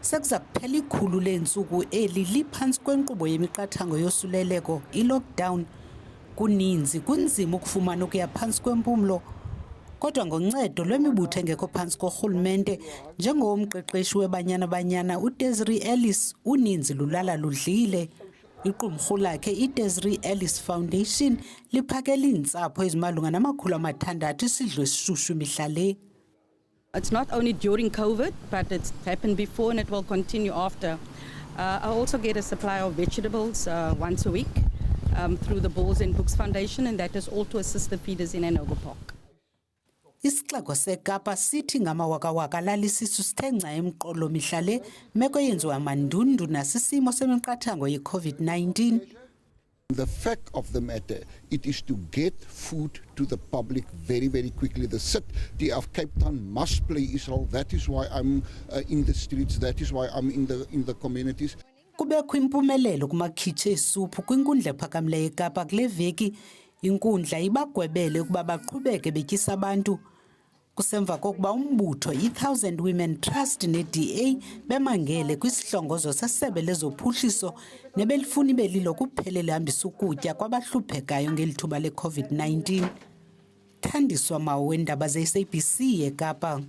Sekuza kuphela ikhulu leentsuku eli liphantsi kwenkqubo yemiqathango yosuleleko, i-lockdown. Kuninzi kunzima ukufumana okuya phantsi kwempumlo, kodwa ngoncedo lwemibutho engekho phantsi korhulumente njengowomqeqeshi weBanyana Banyana uDesiree Ellis, uninzi lulala ludlile. Iqumrhu lakhe iDesiree Ellis Foundation liphakele iintsapho ezimalunga nama-600 isidlo esishushu mihla le. It's not only during COVID, but it's happened before and it will continue after. I also get a supply of vegetables once a week through the Balls and Books Foundation, and that is all to assist the feeders in Anogo Park. Esisxeko seKapa sithi Ngamawakawaka lalisisu sithenca emqolo mihla le meko yenziwa mandundu nasisimo semiqathango ye-COVID-19. The fact of the matter, it is to get food to the public very, very quickly. The city of Cape Town must play its role. That is why I'm in the streets. That is why I'm in the communities. Kubekho impumelelo kumakhitshi esuphu kwinkundla ephakamileyo eKapa kule veki. Inkundla ibagwebele ukuba baqhubeke betyisa abantu. Kusemva kokuba umbutho i-1000 Women Trust ne-DA bemangele kwisihlongozo sesebe lezophuhliso nebelifuna ibe lilo kuphela elihambisa ukutya kwabahluphekayo ngeli thuba le-COVID-19. Thandiswa Mawu, weendaba ze-SABC eKapa.